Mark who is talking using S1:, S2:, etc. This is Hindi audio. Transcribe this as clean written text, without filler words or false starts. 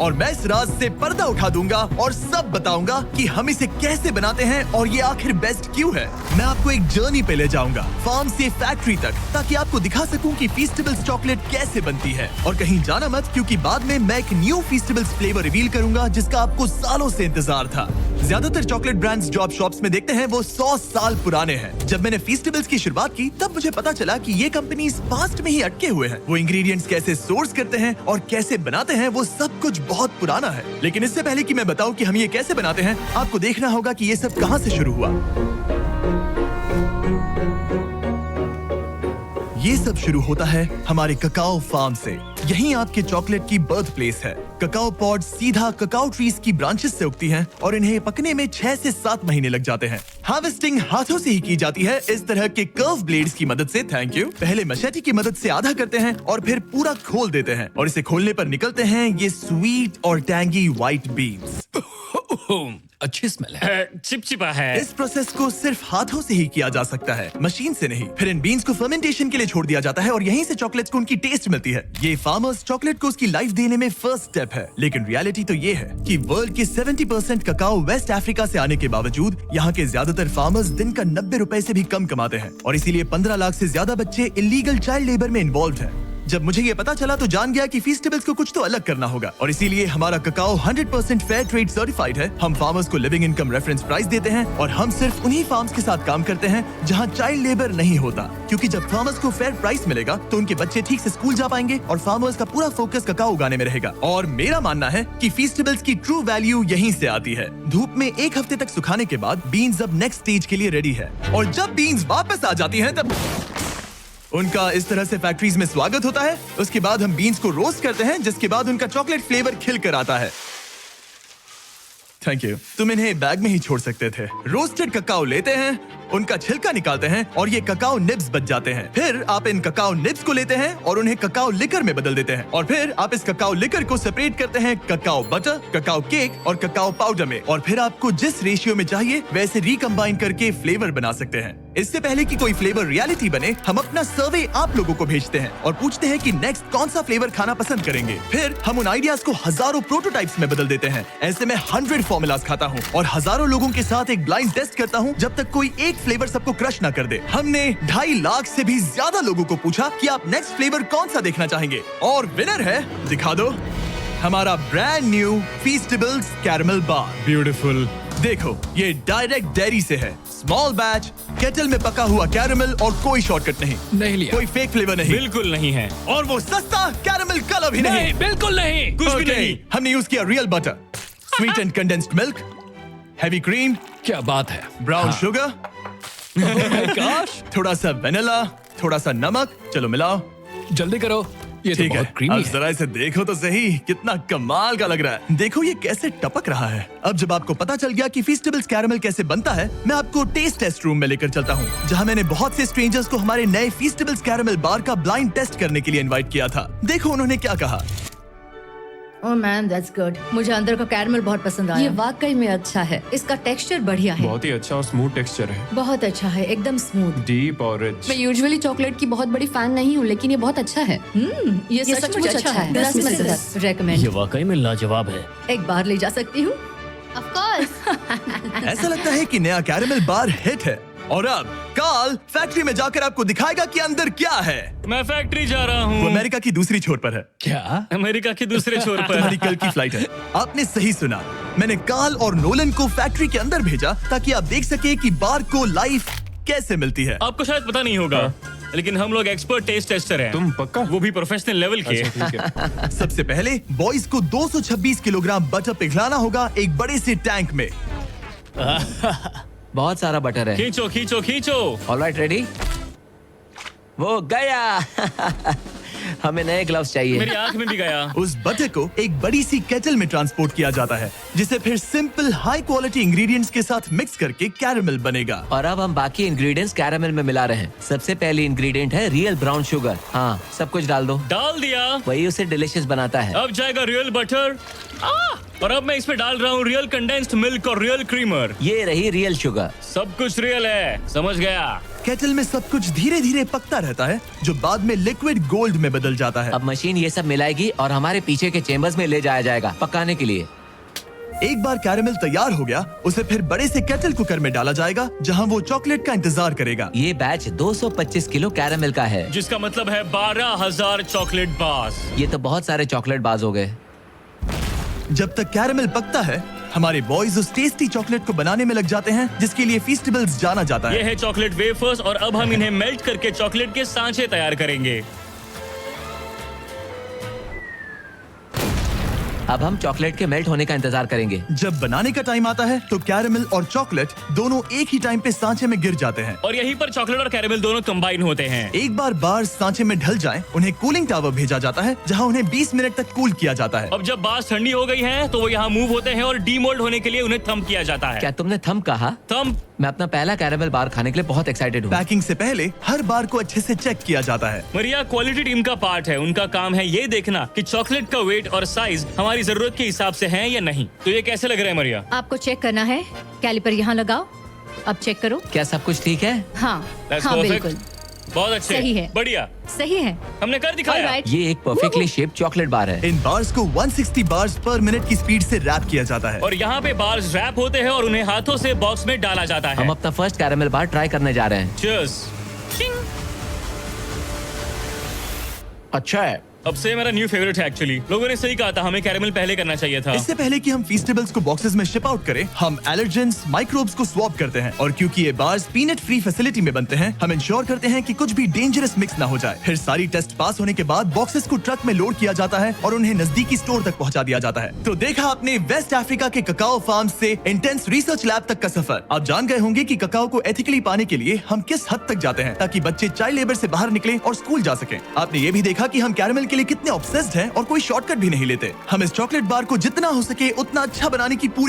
S1: और मैं इस राज से पर्दा उठा दूंगा और सब बताऊंगा कि हम इसे कैसे बनाते हैं और ये आखिर बेस्ट क्यों है। मैं आपको एक जर्नी पे ले जाऊंगा, फार्म से फैक्ट्री तक, ताकि आपको दिखा सकूं कि फीस्टेबल्स चॉकलेट कैसे बनती है। और कहीं जाना मत, क्योंकि बाद में मैं एक न्यू फीस्टेबल्स फ्लेवर रिवील करूंगा जिसका आपको सालों से इंतजार था। ज्यादातर चॉकलेट ब्रांड्स जो आप शॉप्स में देखते हैं वो 100 साल पुराने हैं। जब मैंने फीस्टेबल्स की शुरुआत की तब मुझे पता चला कि ये कंपनीज पास्ट में ही अटके हुए हैं। वो इंग्रेडिएंट्स कैसे सोर्स करते हैं और कैसे बनाते हैं वो सब कुछ बहुत पुराना है। लेकिन इससे पहले कि मैं बताऊं कि हम ये कैसे बनाते हैं, आपको देखना होगा कि ये सब कहां से शुरू हुआ। ये सब शुरू होता है हमारे ककाओ फार्म से। यहीं आपके चॉकलेट की बर्थ प्लेस है। ककाओ पॉड सीधा ककाओ ट्रीज की ब्रांचेस से उगती हैं और इन्हें पकने में 6 से 7 महीने लग जाते हैं। हार्वेस्टिंग हाथों से ही की जाती है, इस तरह के कर्व ब्लेड्स की मदद से। Thank you. पहले मशेटी की मदद से आधा करते हैं और फिर पूरा खोल देते हैं, और इसे खोलने पर निकलते हैं ये स्वीट और टैंगी व्हाइट बीन्स।
S2: अच्छी स्मेल है।
S3: चिपचिपा है।
S1: इस प्रोसेस को सिर्फ हाथों से ही किया जा सकता है, मशीन से नहीं। फिर इन बीन्स को फर्मेंटेशन के लिए छोड़ दिया जाता है और यहीं से चॉकलेट्स को उनकी टेस्ट मिलती है। ये फार्मर्स चॉकलेट को उसकी लाइफ देने में फर्स्ट स्टेप है। लेकिन रियलिटी तो ये है कि वर्ल्ड के 70% ककाओ वेस्ट अफ्रीका से आने के बावजूद यहाँ के ज्यादातर फार्मर्स दिन का 90 रुपए से भी कम कमाते हैं, और इसीलिए 15 लाख से ज्यादा बच्चे इलीगल चाइल्ड लेबर में इन्वॉल्व हैं। जब मुझे ये पता चला तो जान गया कि फीस्टेबल्स को कुछ तो अलग करना होगा, और इसीलिए हमारा ककाओ 100% फेयर ट्रेड सर्टिफाइड है। हम फार्मर्स को लिविंग इनकम रेफरेंस प्राइस देते हैं, और हम सिर्फ उन्हीं फार्म्स के साथ काम करते हैं जहां चाइल्ड लेबर नहीं होता, क्योंकि जब फार्मर्स को फेयर प्राइस मिलेगा तो उनके बच्चे ठीक से स्कूल जा पाएंगे और फार्मर्स का पूरा फोकस ककाओ उगाने में रहेगा। और मेरा मानना है कि फीस्टेबल्स की ट्रू वैल्यू यहीं से आती है। धूप में 1 हफ्ते तक सुखाने के बाद बीन्स अब नेक्स्ट स्टेज के लिए रेडी है, और जब बीन्स वापस आ जाती हैं तब उनका इस तरह से फैक्ट्रीज में स्वागत होता है। उसके बाद हम बीन्स को रोस्ट करते हैं, जिसके बाद उनका चॉकलेट फ्लेवर खिल कर आता है। Thank you. तुम इन्हें बैग में ही छोड़ सकते थे। रोस्टेड ककाओ लेते हैं, उनका छिलका निकालते हैं और ये ककाओ निब्स बच जाते हैं। फिर आप इन ककाओ निब्स को लेते हैं और उन्हें ककाओ लिकर में बदल देते हैं, और फिर आप इस ककाओ लिकर को सेपरेट करते हैं ककाओ बटर, ककाओ केक और ककाओ पाउडर में, और फिर आपको जिस रेशियो में चाहिए वैसे रिकम्बाइन करके फ्लेवर बना सकते हैं। इससे पहले कि कोई फ्लेवर रियलिटी बने, हम अपना सर्वे आप लोगों को भेजते हैं और पूछते हैं कि नेक्स्ट कौन सा फ्लेवर खाना पसंद करेंगे। फिर हम उन आइडियाज को हजारों प्रोटोटाइप्स में बदल देते हैं। ऐसे में 100 फॉर्मूलाज खाता हूँ और हजारों लोगों के साथ एक ब्लाइंड टेस्ट करता हूँ, जब तक कोई एक फ्लेवर सबको क्रश ना कर दे। हमने 2.5 लाख से भी ज्यादा लोगों को पूछा कि आप नेक्स्ट फ्लेवर कौन सा देखना चाहेंगे, और विनर है, दिखा दो, हमारा ब्रांड न्यू फीस्टेबल्स कैरमल बार।
S3: ब्यूटीफुल।
S1: देखो, ये डायरेक्ट डेयरी से है, स्मॉल बैच, केटल में पका हुआ कैरमल, और कोई शॉर्टकट नहीं
S2: लिया।
S1: कोई फेक फ्लेवर नहीं,
S3: बिल्कुल नहीं है।
S1: और वो सस्ता कैरमल कलर भी नहीं।
S2: बिल्कुल नहीं।
S3: कुछ भी
S1: Okay,
S3: नहीं।
S1: हमने यूज किया real butter, sweet and condensed milk, heavy cream,
S2: क्या बात है।
S1: ब्राउन शुगर, थोड़ा सा वेनिला, थोड़ा सा नमक। चलो मिलाओ,
S2: जल्दी करो, ये तो
S1: ठीक है।
S2: बहुत क्रीमी
S1: अब
S2: है।
S1: जरा इसे देखो तो सही, कितना कमाल का लग रहा है। देखो ये कैसे टपक रहा है। अब जब आपको पता चल गया कि फीस्टेबल्स कैरमल कैसे बनता है, मैं आपको टेस्ट टेस्ट रूम में लेकर चलता हूँ, जहाँ मैंने बहुत से स्ट्रेंजर्स को हमारे नए फीस्टेबल्स कैरमल बार का ब्लाइंड टेस्ट करने के लिए इनवाइट किया था। देखो उन्होंने क्या कहा।
S4: Oh man, that's good. मुझे अंदर का कैरमल बहुत पसंद आया।
S5: ये वाकई में अच्छा है।
S4: इसका टेक्सचर बढ़िया है।
S6: बहुत ही अच्छा और स्मूथ टेक्सचर है,
S4: बहुत अच्छा है, एकदम स्मूथ।
S6: डीप और रिच।
S5: मैं यूजुअली चॉकलेट की बहुत बड़ी फैन नहीं हूँ, लेकिन ये बहुत अच्छा है।
S4: ये सचमुच अच्छा है।
S5: 10 में से
S4: 10 रेकमेंड।
S3: ये वाकई में लाजवाब है।
S4: एक बार ले जा सकती हूँ।
S5: Of course.
S1: ऐसा लगता है कि नया कैरमल बार हिट है। और अब कार्ल फैक्ट्री में जाकर आपको दिखाएगा कि अंदर क्या है।
S3: मैं फैक्ट्री जा रहा
S1: वो
S3: हूँ।
S1: अमेरिका की दूसरी छोर पर है।
S2: क्या?
S3: अमेरिका के दूसरे छोर पर।
S1: तुम्हारी कल की फ्लाइट है। आपने सही सुना, मैंने कार्ल और नोलन को फैक्ट्री के अंदर भेजा ताकि आप देख सके कि बार को लाइफ कैसे मिलती है।
S3: आपको शायद पता नहीं होगा, लेकिन हम लोग एक्सपर्ट टेस्ट टेस्टर हैं।
S6: तुम पक्का?
S3: वो भी प्रोफेशनल लेवल के।
S6: अच्छा, ठीक है।
S1: सबसे पहले बॉयज को 226 किलोग्राम बटर पिघलाना होगा एक बड़े से टैंक में।
S7: बहुत सारा बटर है।
S3: खींचो खींचो खींचो।
S7: Alright, ready? वो गया। हमें नए ग्लव्स चाहिए।
S3: मेरी आंख में भी गया।
S1: उस बटर को एक बड़ी सी केटल में ट्रांसपोर्ट किया जाता है, जिसे फिर सिंपल हाई क्वालिटी इंग्रेडिएंट्स के साथ मिक्स करके कैरमल बनेगा।
S7: और अब हम बाकी इंग्रेडिएंट्स कैरामल में मिला रहे हैं। सबसे पहली इंग्रेडिएंट है रियल ब्राउन शुगर। हाँ, सब कुछ डाल दो।
S3: डाल दिया।
S7: वही उसे डिलीशियस बनाता है।
S3: अब जाएगा रियल बटर। और अब मैं इसमें डाल रहा हूँ रियल कंडेंस्ड मिल्क और रियल क्रीमर।
S7: ये रही रियल शुगर।
S3: सब कुछ रियल है, समझ गया।
S1: केटल में सब कुछ धीरे धीरे पकता रहता है जो बाद में लिक्विड गोल्ड में बदल जाता है।
S7: अब मशीन ये सब मिलाएगी और हमारे पीछे के चेम्बर्स में ले जाया जाएगा पकाने के लिए।
S1: एक बार कैरेमल तैयार हो गया, उसे फिर बड़े से केटल कुकर में डाला जाएगा जहां वो चॉकलेट का इंतजार करेगा।
S7: ये बैच 225 किलो कैरामल का है।
S3: जिसका मतलब है 12,000 चॉकलेट बार्स।
S7: ये तो बहुत सारे चॉकलेट बाज हो गए।
S1: जब तक कैरेमल पकता है, हमारे बॉयज उस टेस्टी चॉकलेट को बनाने में लग जाते हैं जिसके लिए फीस्टेबल्स जाना जाता
S3: ये
S1: है।
S3: है चॉकलेट वेफर्स और अब हम इन्हें मेल्ट करके चॉकलेट के सांचे तैयार करेंगे।
S7: अब हम चॉकलेट के मेल्ट होने का इंतजार करेंगे।
S1: जब बनाने का टाइम आता है तो कैरेमल और चॉकलेट दोनों एक ही टाइम पे सांचे में गिर जाते हैं।
S3: और यहीं पर चॉकलेट और कैरेमल दोनों कंबाइन होते हैं।
S1: एक बार बार्स सांचे में ढल जाएं, उन्हें कूलिंग टावर भेजा जाता है जहां उन्हें 20 मिनट तक कूल किया जाता है।
S3: अब जब बार्स ठंडी हो गई हैं, तो वो यहाँ मूव होते हैं और डीमोल्ड होने के लिए उन्हें थंब किया जाता है।
S7: क्या तुमने थंब कहा?
S3: थंब।
S7: मैं अपना पहला कैरामल बार खाने के लिए बहुत एक्साइटेड हूँ।
S1: पैकिंग से पहले हर बार को अच्छे से चेक किया जाता है।
S3: मरिया क्वालिटी टीम का पार्ट है। उनका काम है ये देखना कि चॉकलेट का वेट और साइज हमारी जरूरत के हिसाब से है या नहीं। तो ये कैसे लग रहा है मरिया?
S4: आपको चेक करना है, कैलिपर यहाँ लगाओ, अब चेक करो।
S7: क्या सब कुछ ठीक है?
S4: हाँ
S3: That's
S4: हाँ
S3: perfect.
S4: बिल्कुल
S3: बहुत अच्छे।
S4: सही है।
S3: बढ़िया,
S4: सही है।
S3: हमने कर दिखाया।
S4: Alright.
S7: ये एक परफेक्टली शेप्ड चॉकलेट बार है।
S1: इन बार्स को 160 बार्स पर मिनट की स्पीड से रैप किया जाता है।
S3: और यहाँ पे बार्स रैप होते हैं और उन्हें हाथों से बॉक्स में डाला जाता है।
S7: हम अपना फर्स्ट कैरामल बार ट्राई करने जा रहे हैं।
S3: Cheers.
S7: अच्छा है।
S3: अब से मेरा न्यू फेवरेट है एक्चुअली। लोगों ने सही कहा था, हमें कैरेमल पहले करना चाहिए था।
S1: इससे पहले कि हम फीस्टेबल्स को बॉक्सेस में शिप आउट करें, हम एलर्जेंस माइक्रोब्स को स्वैप करते हैं। और क्योंकि ये बार्स पीनट फ्री फैसिलिटी में बनते हैं, हम इंश्योर करते हैं कि कुछ भी डेंजरस मिक्स ना हो जाए। फिर सारी टेस्ट पास होने के बाद बॉक्सेस को ट्रक में लोड किया जाता है और उन्हें नजदीकी स्टोर तक पहुंचा दिया जाता है। तो देखा आपने वेस्ट अफ्रीका के ककाओ फार्म से इंटेंस रिसर्च लैब तक का सफर। आप जान गए होंगे कि ककाओ को एथिकली पाने के लिए हम किस हद तक जाते हैं ताकि बच्चे चाइल्ड लेबर से बाहर निकले और स्कूल जा सकें। आपने ये भी देखा कि हम कैरेमल के लिए कितने ऑब्सेस्ड हैं और कोई शॉर्टकट भी नहीं लेते। हम इस चॉकलेट बार को जितना हो सके उतना अच्छा बनाने की पूरी